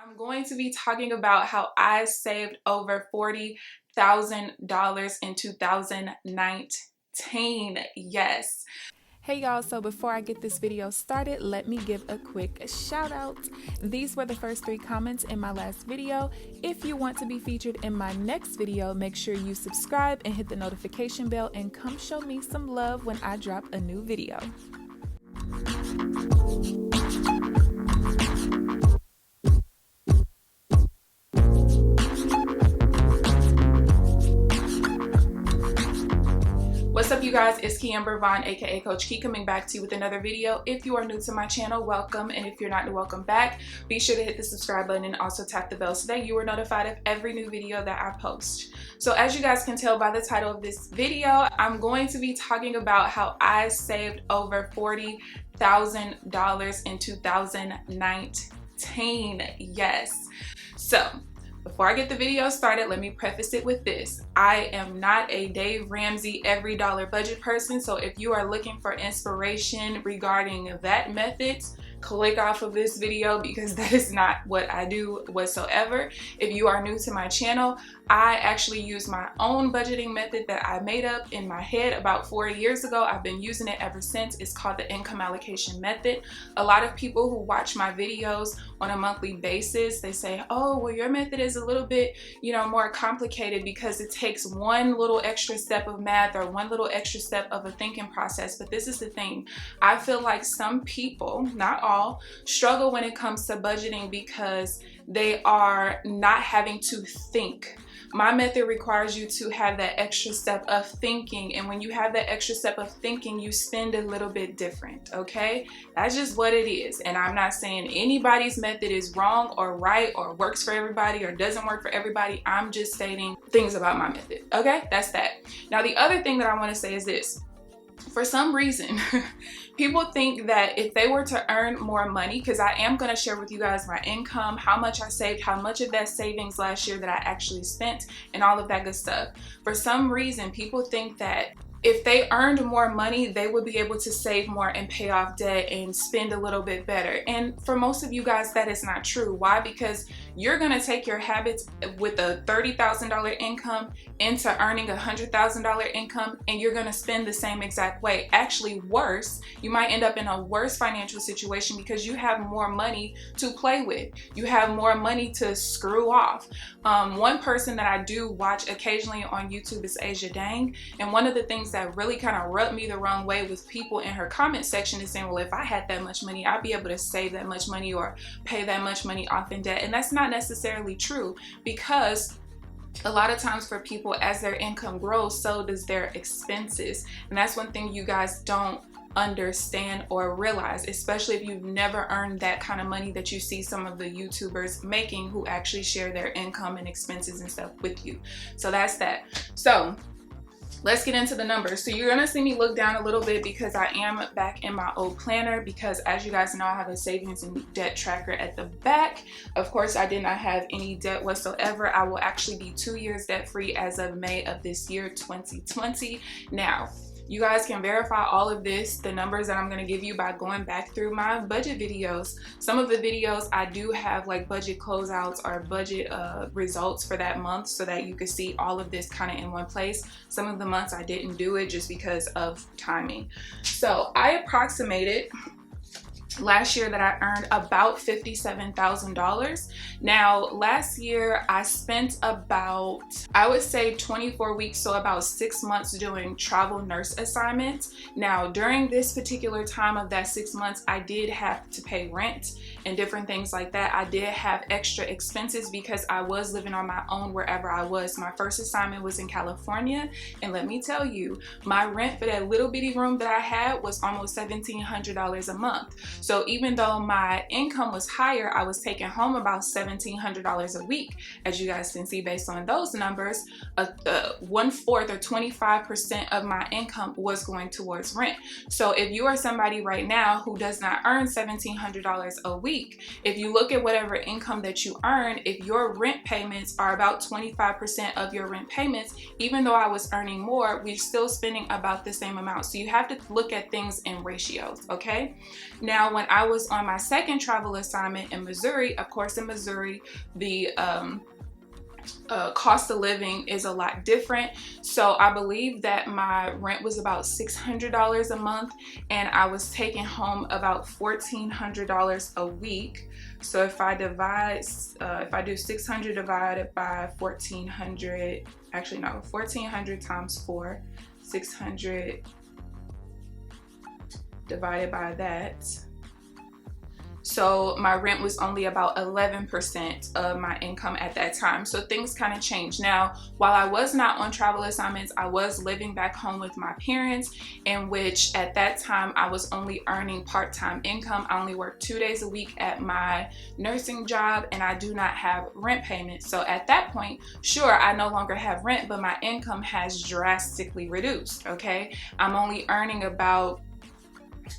I'm going to be talking about how I saved over $40,000 in 2019. Yes. Hey y'all, so before I get this video started, let me give a quick shout out. These were the first 3 comments in my last video. If you want to be featured in my next video, make sure you subscribe and hit the notification bell and come show me some love when I drop a new video. What's up, you guys? It's KeAmber Vaughn, aka CoachKe, coming back to you with another video. If you are new to my channel, welcome, and if you're not new, welcome back. Be sure to hit the subscribe button and also tap the bell so that you are notified of every new video that I post. So as you guys can tell by the title of this video, I'm going to be talking about how I saved over $40,000 in 2019. Yes. So before I get the video started, let me preface it with this. I am not a Dave Ramsey every dollar budget person, so if you are looking for inspiration regarding that method, click off of this video because that is not what I do whatsoever. If you are new to my channel, I actually use my own budgeting method that I made up in my head about 4 years ago. I've been using it ever since. It's called the income allocation method. A lot of people who watch my videos on a monthly basis, they say, oh, well, your method is a little bit, more complicated because it takes one little extra step of math or one little extra step of a thinking process. But this is the thing. I feel like some people, not all, struggle when it comes to budgeting because they are not having to think. My method requires you to have that extra step of thinking, and when you have that extra step of thinking, you spend a little bit different, okay? That's just what it is, and I'm not saying anybody's method is wrong or right or works for everybody or doesn't work for everybody. I'm just stating things about my method, okay? That's that. Now, the other thing that I want to say is this. For some reason, people think that if they were to earn more money, because I am going to share with you guys my income, how much I saved, how much of that savings last year that I actually spent, and all of that good stuff. For some reason, people think that if they earned more money, they would be able to save more and pay off debt and spend a little bit better. And for most of you guys, that is not true. Why? Because you're going to take your habits with a $30,000 income into earning a $100,000 income, and you're going to spend the same exact way. Actually, worse, you might end up in a worse financial situation because you have more money to play with. You have more money to screw off. One person that I do watch occasionally on YouTube is Asia Dang, and one of the things that really kind of rubbed me the wrong way with people in her comment section is saying, well, if I had that much money, I'd be able to save that much money or pay that much money off in debt. And that's not necessarily true, because a lot of times for people, as their income grows, so does their expenses. And that's one thing you guys don't understand or realize, especially if you've never earned that kind of money that you see some of the YouTubers making who actually share their income and expenses and stuff with you. So that's that. So let's get into the numbers. So you're gonna see me look down a little bit because I am back in my old planner, because as you guys know, I have a savings and debt tracker at the back. Of course, I did not have any debt whatsoever. I will actually be 2 years debt free as of May of this year, 2020. Now, you guys can verify all of this, the numbers that I'm going to give you, by going back through my budget videos. Some of the videos I do have like budget closeouts or budget results for that month so that you can see all of this kind of in one place. Some of the months I didn't do it just because of timing. So I approximated last year that I earned about $57,000. Now, last year I spent about, I would say 24 weeks, so about 6 months doing travel nurse assignments. Now, during this particular time of that 6 months, I did have to pay rent and different things like that. I did have extra expenses because I was living on my own wherever I was. My first assignment was in California, and let me tell you, my rent for that little bitty room that I had was almost $1,700 a month. So even though my income was higher, I was taking home about $1,700 a week. As you guys can see based on those numbers, 1/4 or 25% of my income was going towards rent. So if you are somebody right now who does not earn $1,700 a week, week. If you look at whatever income that you earn, if your rent payments are about 25% of your rent payments, even though I was earning more, we're still spending about the same amount. So you have to look at things in ratios, okay? Now, when I was on my second travel assignment in Missouri, of course in Missouri, the cost of living is a lot different. So I believe that my rent was about $600 a month, and I was taking home about $1,400 a week. So if I divide, if I do 600 divided by 1,400, actually no, 1,400 times 4, 600 divided by that. So my rent was only about 11% of my income at that time. So things kind of changed. Now, while I was not on travel assignments, I was living back home with my parents, in which at that time I was only earning part-time income. I only worked 2 days a week at my nursing job, and I do not have rent payments. So at that point, sure, I no longer have rent, but my income has drastically reduced, okay? I'm only earning about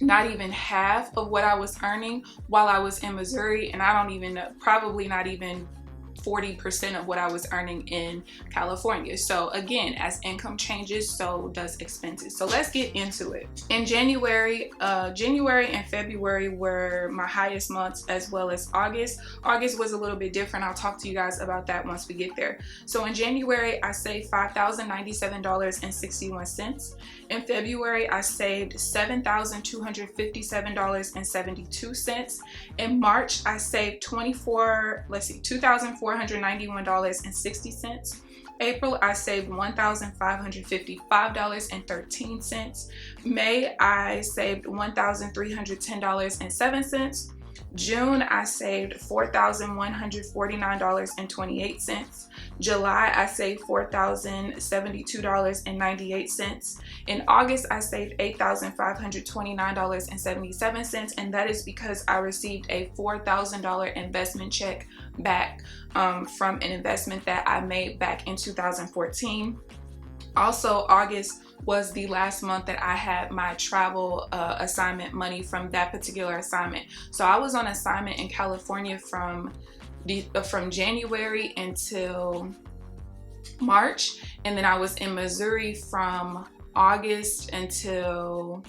not even half of what I was earning while I was in Missouri, and I don't even know, probably not even 40% of what I was earning in California. So again, as income changes, so does expenses. So let's get into it. In January and February were my highest months, as well as August. August was a little bit different. I'll talk to you guys about that once we get there. So in January, I saved $5,097.61. In February, I saved $7,257.72. In March, I saved $2,491.60. April, I saved $1,555.13. May, I saved $1,310.07. June, I saved $4,149.28. July, I saved $4,072.98. In August, I saved $8,529.77, and that is because I received a $4,000 investment check back from an investment that I made back in 2014. Also, August was the last month that I had my travel assignment money from that particular assignment. So I was on assignment in California from January until March, and then I was in Missouri from August until,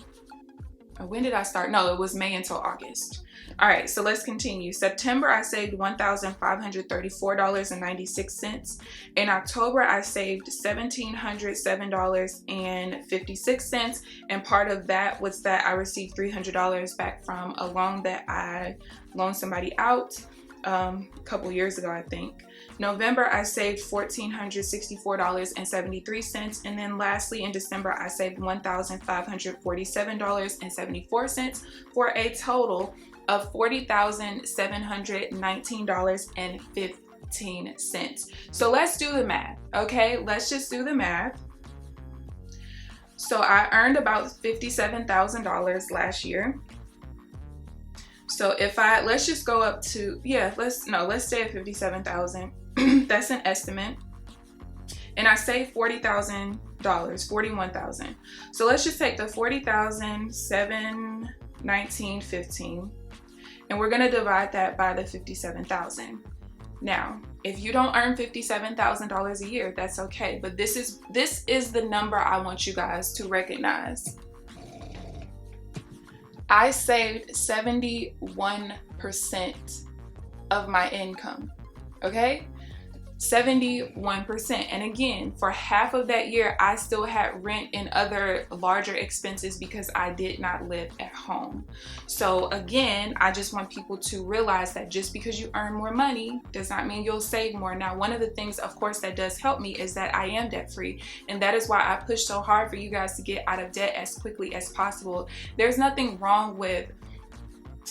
when did I start? No, it was May until August. All right, so let's continue. September, I saved $1,534.96. In October, I saved $1,707.56. And part of that was that I received $300 back from a loan that I loaned somebody out a couple years ago, I think. November, I saved $1,464.73. And then lastly, in December, I saved $1,547.74 for a total of $40,719.15. So let's do the math, okay? Let's just do the math. So I earned about $57,000 last year. So if let's just go up to, let's stay at 57,000. That's an estimate. And I saved $40,000, 41,000. So let's just take the 40,719.15, and we're gonna divide that by the 57,000. Now, if you don't earn $57,000 a year, that's okay. But this is the number I want you guys to recognize. I saved 71% of my income, okay? 71%. And again, for half of that year, I still had rent and other larger expenses because I did not live at home. So again, I just want people to realize that just because you earn more money does not mean you'll save more. Now, one of the things, of course, that does help me is that I am debt free. And that is why I push so hard for you guys to get out of debt as quickly as possible. There's nothing wrong with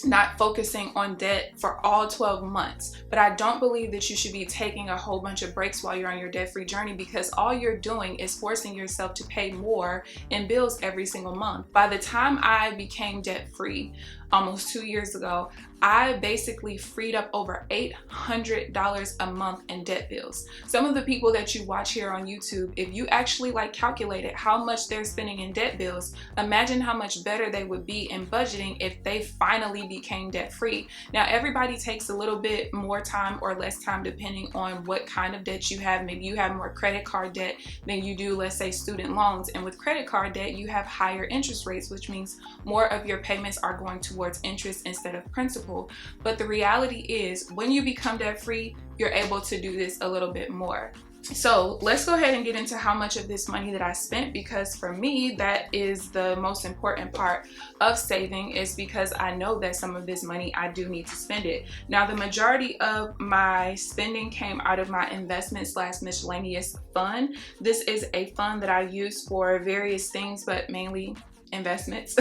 not focusing on debt for all 12 months, but I don't believe that you should be taking a whole bunch of breaks while you're on your debt-free journey, because all you're doing is forcing yourself to pay more in bills every single month. By the time I became debt-free, almost 2 years ago, I basically freed up over $800 a month in debt bills. Some of the people that you watch here on YouTube, if you actually like calculated how much they're spending in debt bills, imagine how much better they would be in budgeting if they finally became debt free. Now, everybody takes a little bit more time or less time depending on what kind of debt you have. Maybe you have more credit card debt than you do, let's say, student loans. And with credit card debt, you have higher interest rates, which means more of your payments are going towards interest instead of principal. But the reality is, when you become debt free, you're able to do this a little bit more. So let's go ahead and get into how much of this money that I spent, because for me, that is the most important part of saving, is because I know that some of this money I do need to spend it. Now, the majority of my spending came out of my investment / miscellaneous fund. This is a fund that I use for various things, but mainly investments.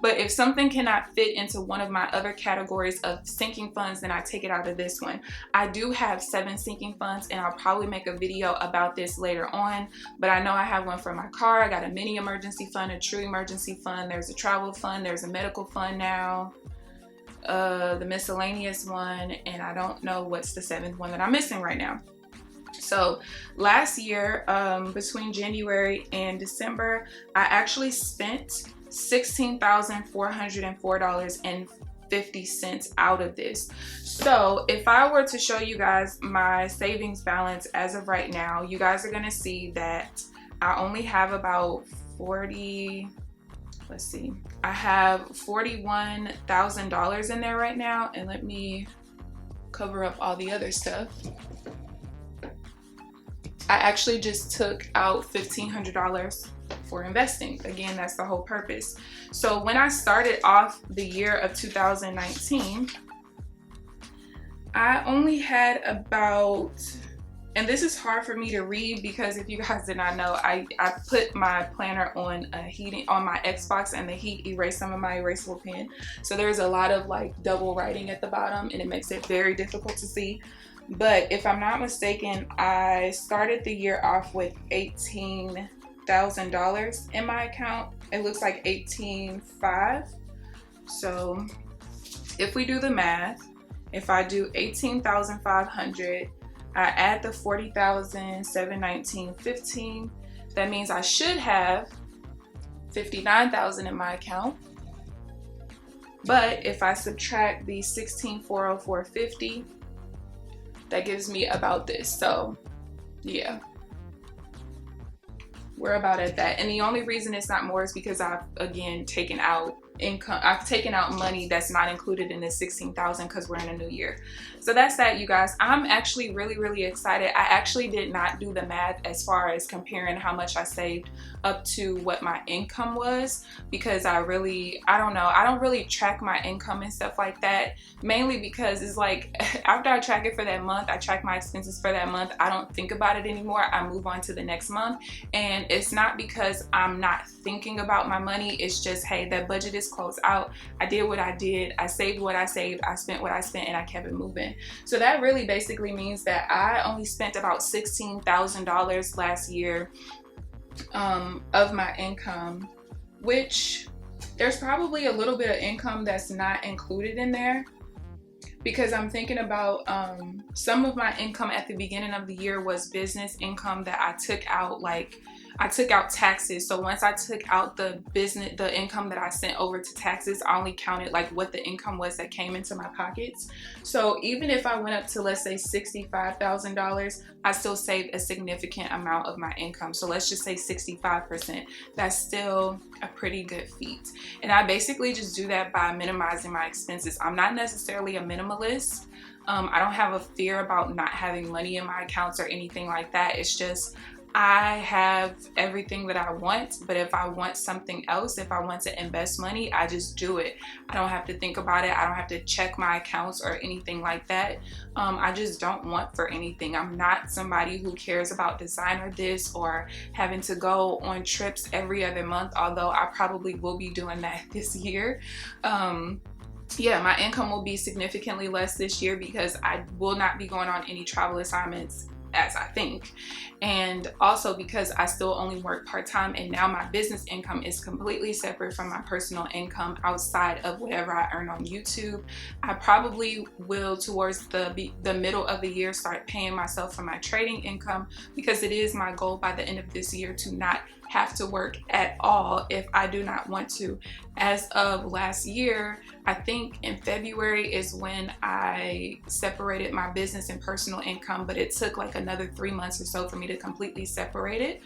But if something cannot fit into one of my other categories of sinking funds, then I take it out of this one. I do have 7 sinking funds, and I'll probably make a video about this later on, but I know I have one for my car. I got a mini emergency fund, a true emergency fund, there's a travel fund, there's a medical fund now, the miscellaneous one, and I don't know what's the 7th one that I'm missing right now. So last year, between January and December, I actually spent $16,404.50 out of this. So if I were to show you guys my savings balance as of right now, you guys are going to see that I only have about I have $41,000 in there right now. And let me cover up all the other stuff. I actually just took out $1,500 for investing. Again, that's the whole purpose. So when I started off the year of 2019, I only had about, and this is hard for me to read because if you guys did not know, I put my planner on on my Xbox, and the heat erased some of my erasable pen. So there's a lot of like double writing at the bottom, and it makes it very difficult to see. But if I'm not mistaken, I started the year off with $18,000 in my account. It looks like 18,500. So if we do the math, if I do 18,500, I add the 40,719.15, that means I should have 59,000 in my account. But if I subtract the 16,404.50, that gives me about this. So yeah, we're about at that. And the only reason it's not more is because I've again taken out income. I've taken out money that's not included in this 16,000 because we're in a new year. So that's that, you guys. I'm actually really excited. I actually did not do the math as far as comparing how much I saved up to what my income was, because I don't know, I don't really track my income and stuff like that, mainly because it's like after I track it for that month, I track my expenses for that month, I don't think about it anymore. I move on to the next month. And it's not because I'm not thinking about my money, it's just, hey, that budget is closed out. I did what I did, I saved what I saved, I spent what I spent, and I kept it moving. So that really basically means that I only spent about $16,000 last year of my income, which there's probably a little bit of income that's not included in there, because I'm thinking about some of my income at the beginning of the year was business income that I took out, like I took out taxes. So once I took out the income that I sent over to taxes, I only counted like what the income was that came into my pockets. So even if I went up to, let's say, $65,000, I still saved a significant amount of my income. So let's just say 65%. That's still a pretty good feat. And I basically just do that by minimizing my expenses. I'm not necessarily a minimalist. I don't have a fear about not having money in my accounts or anything like that. It's just, I have everything that I want, but if I want something else, if I want to invest money, I just do it. I don't have to think about it. I don't have to check my accounts or anything like that. I just don't want for anything. I'm not somebody who cares about designer this or having to go on trips every other month, although I probably will be doing that this year. Yeah, my income will be significantly less this year because I will not be going on any travel assignments as I think. And also because I still only work part-time, and now my business income is completely separate from my personal income outside of whatever I earn on YouTube. I probably will, towards the middle of the year, start paying myself for my trading income, because it is my goal by the end of this year to not have to work at all if I do not want to. As of last year, I think in February is when I separated my business and personal income, but it took like another 3 months or so for me to completely separate it.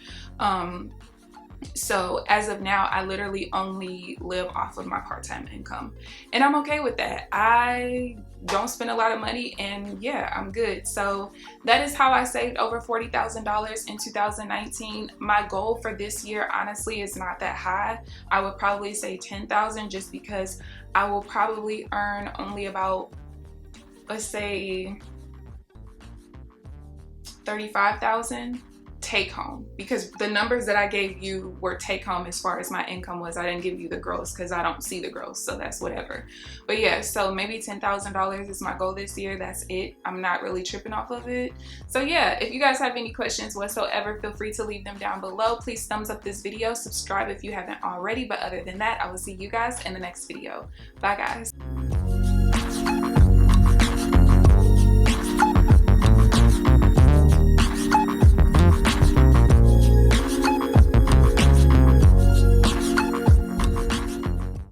So as of now, I literally only live off of my part-time income, and I'm okay with that. I don't spend a lot of money, and yeah, I'm good. So that is how I saved over $40,000 in 2019. My goal for this year, honestly, is not that high. I would probably say 10,000, just because I will probably earn only about, let's say, 35,000 take home, because the numbers that I gave you were take home as far as my income was. I didn't give you the gross because I don't see the gross, so that's whatever. But yeah, so maybe $10,000 is my goal this year. That's it. I'm not really tripping off of it. So yeah, if you guys have any questions whatsoever, feel free to leave them down below. Please thumbs up this video, subscribe if you haven't already, but other than that, I will see you guys in the next video. Bye guys.